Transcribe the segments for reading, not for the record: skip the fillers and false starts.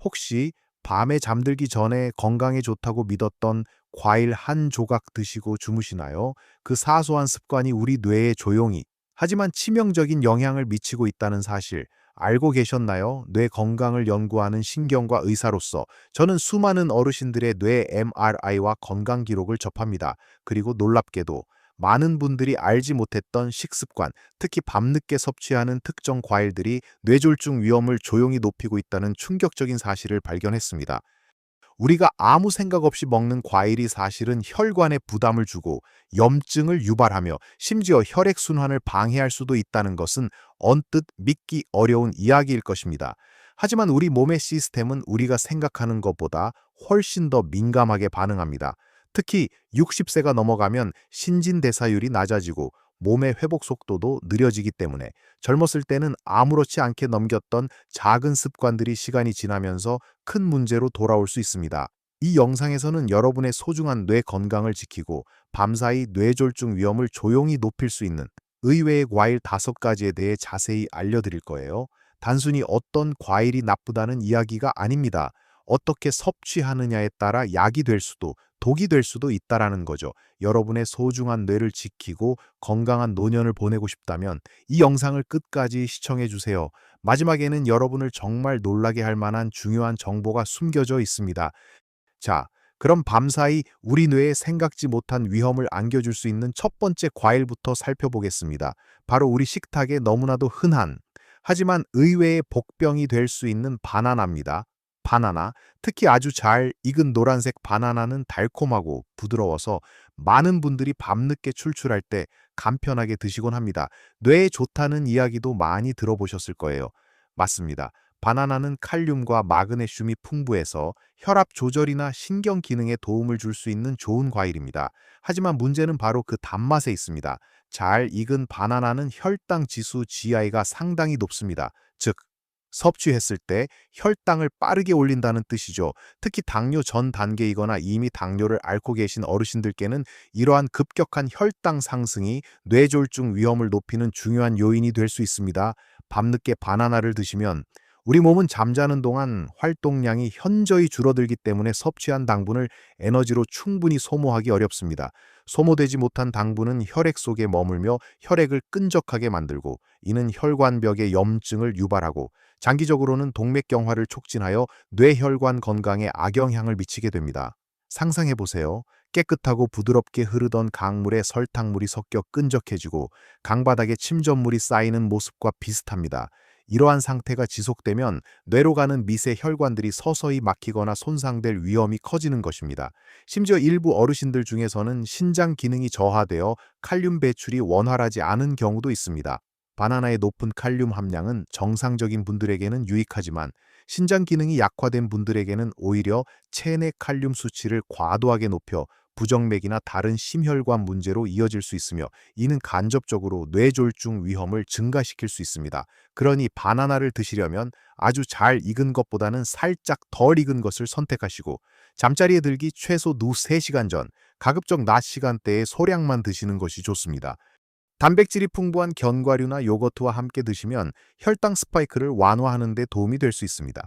혹시 밤에 잠들기 전에 건강에 좋다고 믿었던 과일 한 조각 드시고 주무시나요? 그 사소한 습관이 우리 뇌에 조용히 하지만 치명적인 영향을 미치고 있다는 사실 알고 계셨나요? 뇌 건강을 연구하는 신경과 의사로서 저는 수많은 어르신들의 뇌 MRI와 건강 기록을 접합니다. 그리고 놀랍게도 많은 분들이 알지 못했던 식습관, 특히 밤늦게 섭취하는 특정 과일들이 뇌졸중 위험을 조용히 높이고 있다는 충격적인 사실을 발견했습니다. 우리가 아무 생각 없이 먹는 과일이 사실은 혈관에 부담을 주고 염증을 유발하며 심지어 혈액순환을 방해할 수도 있다는 것은 언뜻 믿기 어려운 이야기일 것입니다. 하지만 우리 몸의 시스템은 우리가 생각하는 것보다 훨씬 더 민감하게 반응합니다. 특히 60세가 넘어가면 신진대사율이 낮아지고 몸의 회복 속도도 느려지기 때문에 젊었을 때는 아무렇지 않게 넘겼던 작은 습관들이 시간이 지나면서 큰 문제로 돌아올 수 있습니다. 이 영상에서는 여러분의 소중한 뇌 건강을 지키고 밤사이 뇌졸중 위험을 조용히 높일 수 있는 의외의 과일 5가지에 대해 자세히 알려드릴 거예요. 단순히 어떤 과일이 나쁘다는 이야기가 아닙니다. 어떻게 섭취하느냐에 따라 약이 될 수도 독이 될 수도 있다라는 거죠. 여러분의 소중한 뇌를 지키고 건강한 노년을 보내고 싶다면 이 영상을 끝까지 시청해 주세요. 마지막에는 여러분을 정말 놀라게 할 만한 중요한 정보가 숨겨져 있습니다. 자, 그럼 밤사이 우리 뇌에 생각지 못한 위험을 안겨줄 수 있는 첫 번째 과일부터 살펴보겠습니다. 바로 우리 식탁에 너무나도 흔한, 하지만 의외의 복병이 될 수 있는 바나나입니다. 바나나, 특히 아주 잘 익은 노란색 바나나는 달콤하고 부드러워서 많은 분들이 밤늦게 출출할 때 간편하게 드시곤 합니다. 뇌에 좋다는 이야기도 많이 들어보셨을 거예요. 맞습니다. 바나나는 칼륨과 마그네슘이 풍부해서 혈압 조절이나 신경 기능에 도움을 줄 수 있는 좋은 과일입니다. 하지만 문제는 바로 그 단맛에 있습니다. 잘 익은 바나나는 혈당 지수 GI가 상당히 높습니다. 즉, 섭취했을 때 혈당을 빠르게 올린다는 뜻이죠. 특히 당뇨 전 단계이거나 이미 당뇨를 앓고 계신 어르신들께는 이러한 급격한 혈당 상승이 뇌졸중 위험을 높이는 중요한 요인이 될 수 있습니다. 밤늦게 바나나를 드시면 우리 몸은 잠자는 동안 활동량이 현저히 줄어들기 때문에 섭취한 당분을 에너지로 충분히 소모하기 어렵습니다. 소모되지 못한 당분은 혈액 속에 머물며 혈액을 끈적하게 만들고 이는 혈관벽의 염증을 유발하고 장기적으로는 동맥경화를 촉진하여 뇌혈관 건강에 악영향을 미치게 됩니다. 상상해 보세요. 깨끗하고 부드럽게 흐르던 강물에 설탕물이 섞여 끈적해지고 강바닥에 침전물이 쌓이는 모습과 비슷합니다. 이러한 상태가 지속되면 뇌로 가는 미세 혈관들이 서서히 막히거나 손상될 위험이 커지는 것입니다. 심지어 일부 어르신들 중에서는 신장 기능이 저하되어 칼륨 배출이 원활하지 않은 경우도 있습니다. 바나나의 높은 칼륨 함량은 정상적인 분들에게는 유익하지만 신장 기능이 약화된 분들에게는 오히려 체내 칼륨 수치를 과도하게 높여 부정맥이나 다른 심혈관 문제로 이어질 수 있으며 이는 간접적으로 뇌졸중 위험을 증가시킬 수 있습니다. 그러니 바나나를 드시려면 아주 잘 익은 것보다는 살짝 덜 익은 것을 선택하시고 잠자리에 들기 최소 누 3시간 전, 가급적 낮 시간대에 소량만 드시는 것이 좋습니다. 단백질이 풍부한 견과류나 요거트와 함께 드시면 혈당 스파이크를 완화하는 데 도움이 될 수 있습니다.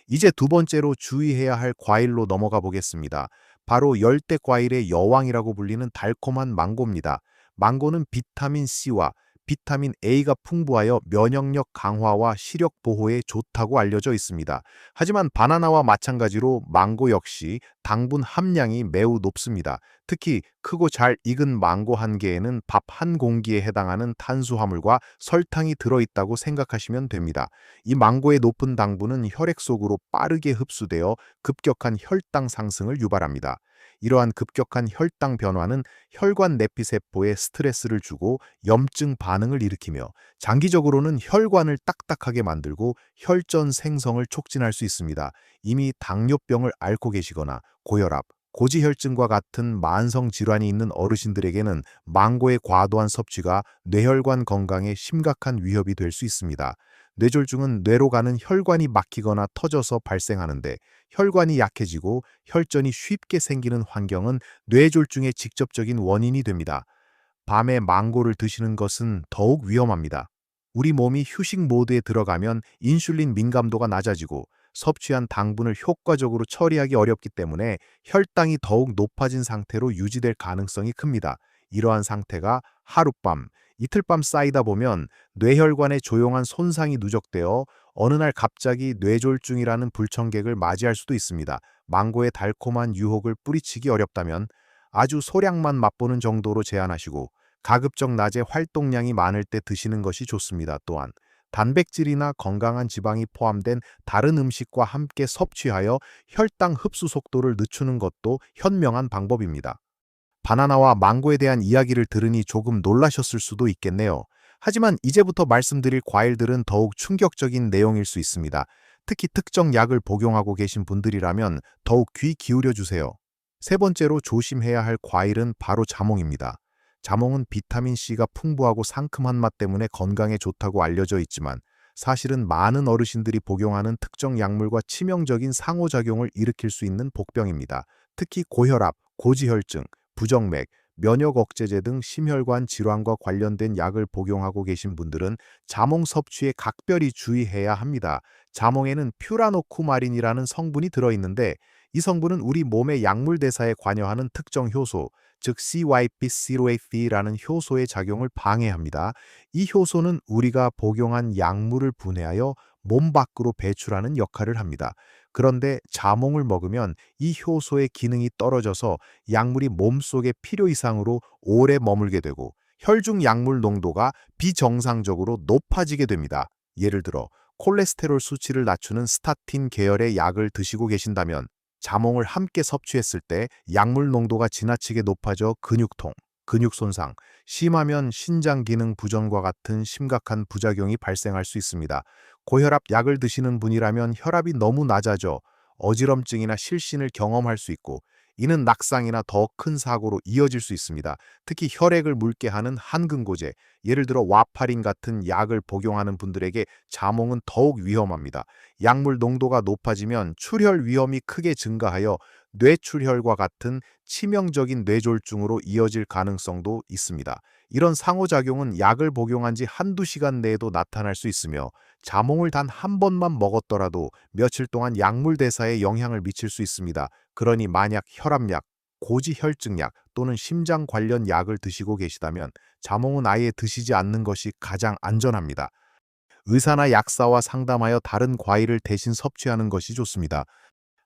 이제 두 번째로 주의해야 할 과일로 넘어가 보겠습니다. 바로 열대 과일의 여왕이라고 불리는 달콤한 망고입니다. 망고는 비타민 C와 비타민 A가 풍부하여 면역력 강화와 시력 보호에 좋다고 알려져 있습니다. 하지만 바나나와 마찬가지로 망고 역시 당분 함량이 매우 높습니다. 특히 크고 잘 익은 망고 한 개에는 밥 한 공기에 해당하는 탄수화물과 설탕이 들어있다고 생각하시면 됩니다. 이 망고의 높은 당분은 혈액 속으로 빠르게 흡수되어 급격한 혈당 상승을 유발합니다. 이러한 급격한 혈당 변화는 혈관 내피세포에 스트레스를 주고 염증 반응을 일으키며 장기적으로는 혈관을 딱딱하게 만들고 혈전 생성을 촉진할 수 있습니다. 이미 당뇨병을 앓고 계시거나 고혈압, 고지혈증과 같은 만성 질환이 있는 어르신들에게는 망고의 과도한 섭취가 뇌혈관 건강에 심각한 위협이 될 수 있습니다. 뇌졸중은 뇌로 가는 혈관이 막히거나 터져서 발생하는데 혈관이 약해지고 혈전이 쉽게 생기는 환경은 뇌졸중의 직접적인 원인이 됩니다. 밤에 망고를 드시는 것은 더욱 위험합니다. 우리 몸이 휴식 모드에 들어가면 인슐린 민감도가 낮아지고 섭취한 당분을 효과적으로 처리하기 어렵기 때문에 혈당이 더욱 높아진 상태로 유지될 가능성이 큽니다. 이러한 상태가 하룻밤, 이틀밤 쌓이다 보면 뇌혈관에 조용한 손상이 누적되어 어느 날 갑자기 뇌졸중이라는 불청객을 맞이할 수도 있습니다. 망고의 달콤한 유혹을 뿌리치기 어렵다면 아주 소량만 맛보는 정도로 제한하시고 가급적 낮에 활동량이 많을 때 드시는 것이 좋습니다. 또한 단백질이나 건강한 지방이 포함된 다른 음식과 함께 섭취하여 혈당 흡수 속도를 늦추는 것도 현명한 방법입니다. 바나나와 망고에 대한 이야기를 들으니 조금 놀라셨을 수도 있겠네요. 하지만 이제부터 말씀드릴 과일들은 더욱 충격적인 내용일 수 있습니다. 특히 특정 약을 복용하고 계신 분들이라면 더욱 귀 기울여 주세요. 세 번째로 조심해야 할 과일은 바로 자몽입니다. 자몽은 비타민C가 풍부하고 상큼한 맛 때문에 건강에 좋다고 알려져 있지만 사실은 많은 어르신들이 복용하는 특정 약물과 치명적인 상호작용을 일으킬 수 있는 복병입니다. 특히 고혈압, 고지혈증, 부정맥, 면역 억제제 등 심혈관 질환과 관련된 약을 복용하고 계신 분들은 자몽 섭취에 각별히 주의해야 합니다. 자몽에는 퓨라노쿠마린이라는 성분이 들어있는데 이 성분은 우리 몸의 약물 대사에 관여하는 특정 효소, 즉 CYP0AT라는 효소의 작용을 방해합니다. 이 효소는 우리가 복용한 약물을 분해하여 몸 밖으로 배출하는 역할을 합니다. 그런데 자몽을 먹으면 이 효소의 기능이 떨어져서 약물이 몸속에 필요 이상으로 오래 머물게 되고 혈중 약물 농도가 비정상적으로 높아지게 됩니다. 예를 들어 콜레스테롤 수치를 낮추는 스타틴 계열의 약을 드시고 계신다면 자몽을 함께 섭취했을 때 약물 농도가 지나치게 높아져 근육통, 근육 손상, 심하면 신장 기능 부전과 같은 심각한 부작용이 발생할 수 있습니다. 고혈압 약을 드시는 분이라면 혈압이 너무 낮아져 어지럼증이나 실신을 경험할 수 있고 이는 낙상이나 더 큰 사고로 이어질 수 있습니다. 특히 혈액을 묽게 하는 한근고제, 예를 들어 와파린 같은 약을 복용하는 분들에게 자몽은 더욱 위험합니다. 약물 농도가 높아지면 출혈 위험이 크게 증가하여 뇌출혈과 같은 치명적인 뇌졸중으로 이어질 가능성도 있습니다. 이런 상호작용은 약을 복용한 지 한두 시간 내에도 나타날 수 있으며 자몽을 단 한 번만 먹었더라도 며칠 동안 약물 대사에 영향을 미칠 수 있습니다. 그러니 만약 혈압약, 고지혈증약 또는 심장 관련 약을 드시고 계시다면 자몽은 아예 드시지 않는 것이 가장 안전합니다. 의사나 약사와 상담하여 다른 과일을 대신 섭취하는 것이 좋습니다.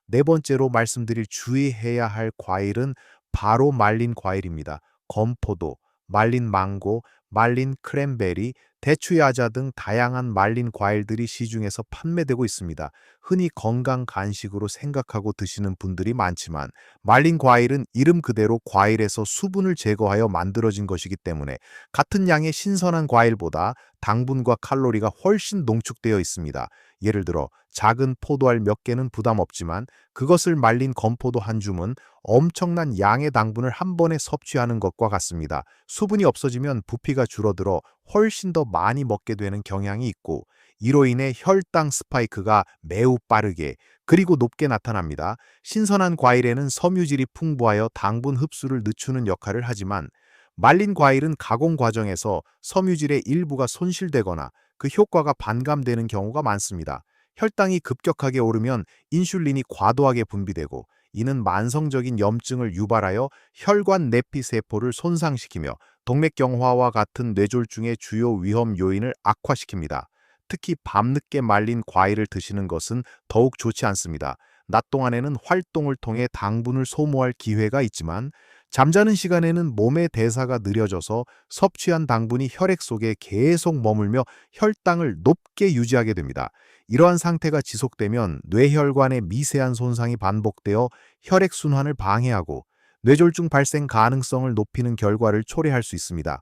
네 번째로 말씀드릴 주의해야 할 과일은 바로 말린 과일입니다. 건포도, 말린 망고, 말린 크랜베리, 대추야자 등 다양한 말린 과일들이 시중에서 판매되고 있습니다. 흔히 건강 간식으로 생각하고 드시는 분들이 많지만 말린 과일은 이름 그대로 과일에서 수분을 제거하여 만들어진 것이기 때문에 같은 양의 신선한 과일보다 당분과 칼로리가 훨씬 농축되어 있습니다. 예를 들어 작은 포도알 몇 개는 부담 없지만 그것을 말린 건포도 한 줌은 엄청난 양의 당분을 한 번에 섭취하는 것과 같습니다. 수분이 없어지면 부피가 줄어들어 훨씬 더 많이 먹게 되는 경향이 있고 이로 인해 혈당 스파이크가 매우 빠르게 그리고 높게 나타납니다. 신선한 과일에는 섬유질이 풍부하여 당분 흡수를 늦추는 역할을 하지만 말린 과일은 가공 과정에서 섬유질의 일부가 손실되거나 그 효과가 반감되는 경우가 많습니다. 혈당이 급격하게 오르면 인슐린이 과도하게 분비되고 이는 만성적인 염증을 유발하여 혈관 내피 세포를 손상시키며 동맥경화와 같은 뇌졸중의 주요 위험 요인을 악화시킵니다. 특히 밤늦게 말린 과일을 드시는 것은 더욱 좋지 않습니다. 낮 동안에는 활동을 통해 당분을 소모할 기회가 있지만 잠자는 시간에는 몸의 대사가 느려져서 섭취한 당분이 혈액 속에 계속 머물며 혈당을 높게 유지하게 됩니다. 이러한 상태가 지속되면 뇌혈관의 미세한 손상이 반복되어 혈액순환을 방해하고 뇌졸중 발생 가능성을 높이는 결과를 초래할 수 있습니다.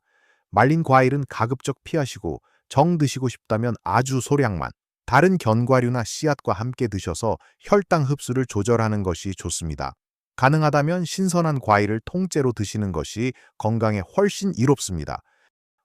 말린 과일은 가급적 피하시고 정 드시고 싶다면 아주 소량만, 다른 견과류나 씨앗과 함께 드셔서 혈당 흡수를 조절하는 것이 좋습니다. 가능하다면 신선한 과일을 통째로 드시는 것이 건강에 훨씬 이롭습니다.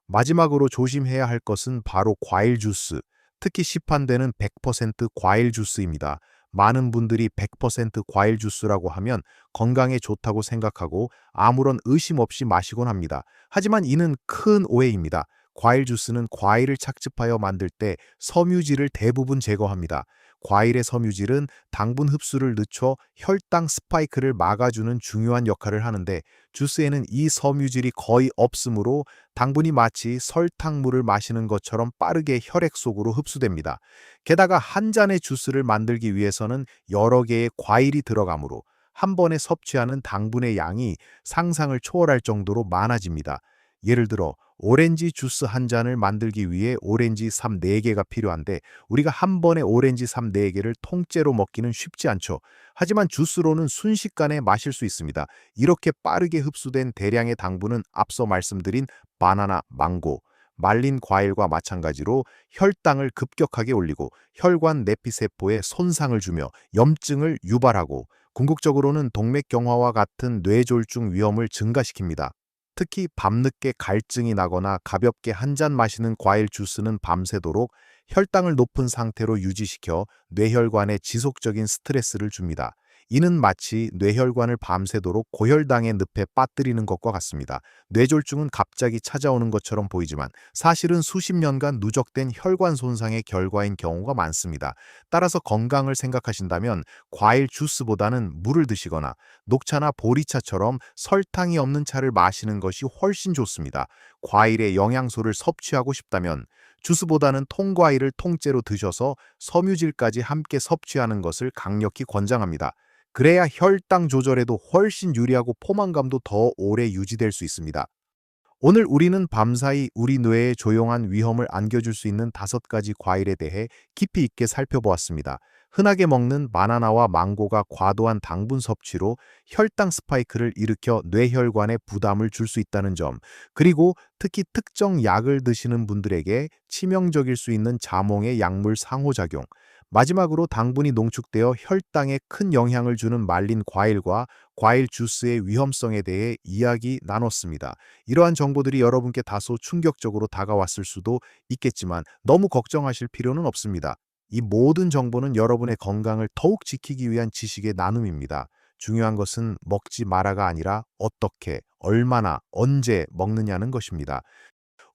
마지막으로 조심해야 할 것은 바로 과일 주스, 특히 시판되는 100% 과일 주스입니다. 많은 분들이 100% 과일 주스라고 하면 건강에 좋다고 생각하고 아무런 의심 없이 마시곤 합니다. 하지만 이는 큰 오해입니다. 과일 주스는 과일을 착즙하여 만들 때 섬유질을 대부분 제거합니다. 과일의 섬유질은 당분 흡수를 늦춰 혈당 스파이크를 막아주는 중요한 역할을 하는데 주스에는 이 섬유질이 거의 없으므로 당분이 마치 설탕물을 마시는 것처럼 빠르게 혈액 속으로 흡수됩니다. 게다가 한 잔의 주스를 만들기 위해서는 여러 개의 과일이 들어가므로 한 번에 섭취하는 당분의 양이 상상을 초월할 정도로 많아집니다. 예를 들어 오렌지 주스 한 잔을 만들기 위해 오렌지 삽 4개가 필요한데 우리가 한 번에 오렌지 삽 4개를 통째로 먹기는 쉽지 않죠. 하지만 주스로는 순식간에 마실 수 있습니다. 이렇게 빠르게 흡수된 대량의 당분은 앞서 말씀드린 바나나, 망고, 말린 과일과 마찬가지로 혈당을 급격하게 올리고 혈관 내피세포에 손상을 주며 염증을 유발하고 궁극적으로는 동맥경화와 같은 뇌졸중 위험을 증가시킵니다. 특히 밤늦게 갈증이 나거나 가볍게 한 잔 마시는 과일 주스는 밤새도록 혈당을 높은 상태로 유지시켜 뇌혈관에 지속적인 스트레스를 줍니다. 이는 마치 뇌혈관을 밤새도록 고혈당의 늪에 빠뜨리는 것과 같습니다. 뇌졸중은 갑자기 찾아오는 것처럼 보이지만 사실은 수십 년간 누적된 혈관 손상의 결과인 경우가 많습니다. 따라서 건강을 생각하신다면 과일 주스보다는 물을 드시거나 녹차나 보리차처럼 설탕이 없는 차를 마시는 것이 훨씬 좋습니다. 과일의 영양소를 섭취하고 싶다면 주스보다는 통과일을 통째로 드셔서 섬유질까지 함께 섭취하는 것을 강력히 권장합니다. 그래야 혈당 조절에도 훨씬 유리하고 포만감도 더 오래 유지될 수 있습니다. 오늘 우리는 밤사이 우리 뇌에 조용한 위험을 안겨줄 수 있는 5가지 과일에 대해 깊이 있게 살펴보았습니다. 흔하게 먹는 바나나와 망고가 과도한 당분 섭취로 혈당 스파이크를 일으켜 뇌혈관에 부담을 줄 수 있다는 점, 그리고 특히 특정 약을 드시는 분들에게 치명적일 수 있는 자몽의 약물 상호작용, 마지막으로 당분이 농축되어 혈당에 큰 영향을 주는 말린 과일과 과일 주스의 위험성에 대해 이야기 나눴습니다. 이러한 정보들이 여러분께 다소 충격적으로 다가왔을 수도 있겠지만 너무 걱정하실 필요는 없습니다. 이 모든 정보는 여러분의 건강을 더욱 지키기 위한 지식의 나눔입니다. 중요한 것은 먹지 마라가 아니라 어떻게, 얼마나, 언제 먹느냐는 것입니다.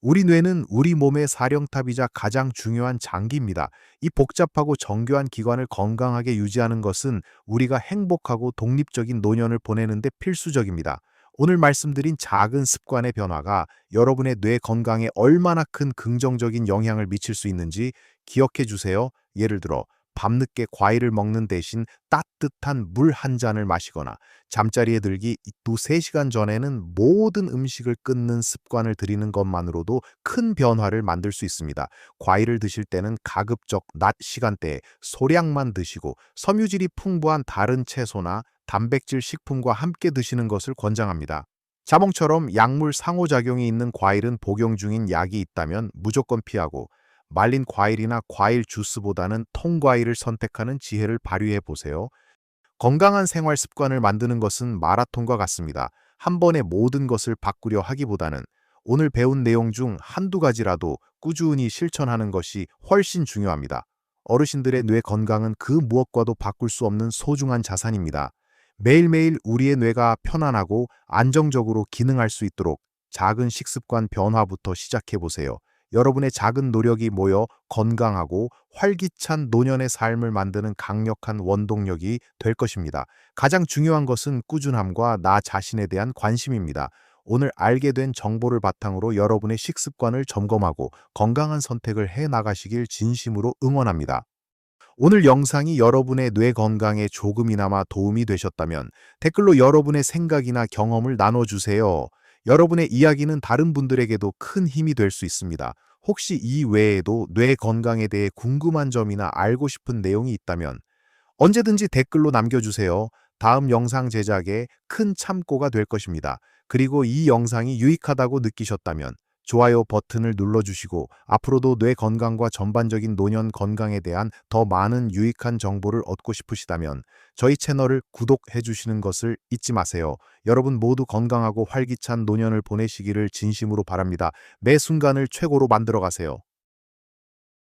우리 뇌는 우리 몸의 사령탑이자 가장 중요한 장기입니다. 이 복잡하고 정교한 기관을 건강하게 유지하는 것은 우리가 행복하고 독립적인 노년을 보내는 데 필수적입니다. 오늘 말씀드린 작은 습관의 변화가 여러분의 뇌 건강에 얼마나 큰 긍정적인 영향을 미칠 수 있는지 기억해 주세요. 예를 들어 밤늦게 과일을 먹는 대신 따뜻한 물 한 잔을 마시거나 잠자리에 들기 2~3시간 전에는 모든 음식을 끊는 습관을 들이는 것만으로도 큰 변화를 만들 수 있습니다. 과일을 드실 때는 가급적 낮 시간대에 소량만 드시고 섬유질이 풍부한 다른 채소나 단백질 식품과 함께 드시는 것을 권장합니다. 자몽처럼 약물 상호작용이 있는 과일은 복용 중인 약이 있다면 무조건 피하고 말린 과일이나 과일 주스보다는 통과일을 선택하는 지혜를 발휘해 보세요. 건강한 생활 습관을 만드는 것은 마라톤과 같습니다. 한 번에 모든 것을 바꾸려 하기보다는 오늘 배운 내용 중 한두 가지라도 꾸준히 실천하는 것이 훨씬 중요합니다. 어르신들의 뇌 건강은 그 무엇과도 바꿀 수 없는 소중한 자산입니다. 매일매일 우리의 뇌가 편안하고 안정적으로 기능할 수 있도록 작은 식습관 변화부터 시작해 보세요. 여러분의 작은 노력이 모여 건강하고 활기찬 노년의 삶을 만드는 강력한 원동력이 될 것입니다. 가장 중요한 것은 꾸준함과 나 자신에 대한 관심입니다. 오늘 알게 된 정보를 바탕으로 여러분의 식습관을 점검하고 건강한 선택을 해 나가시길 진심으로 응원합니다. 오늘 영상이 여러분의 뇌 건강에 조금이나마 도움이 되셨다면 댓글로 여러분의 생각이나 경험을 나눠주세요. 여러분의 이야기는 다른 분들에게도 큰 힘이 될 수 있습니다. 혹시 이 외에도 뇌 건강에 대해 궁금한 점이나 알고 싶은 내용이 있다면 언제든지 댓글로 남겨주세요. 다음 영상 제작에 큰 참고가 될 것입니다. 그리고 이 영상이 유익하다고 느끼셨다면 좋아요 버튼을 눌러주시고 앞으로도 뇌 건강과 전반적인 노년 건강에 대한 더 많은 유익한 정보를 얻고 싶으시다면 저희 채널을 구독해 주시는 것을 잊지 마세요. 여러분 모두 건강하고 활기찬 노년을 보내시기를 진심으로 바랍니다. 매 순간을 최고로 만들어 가세요.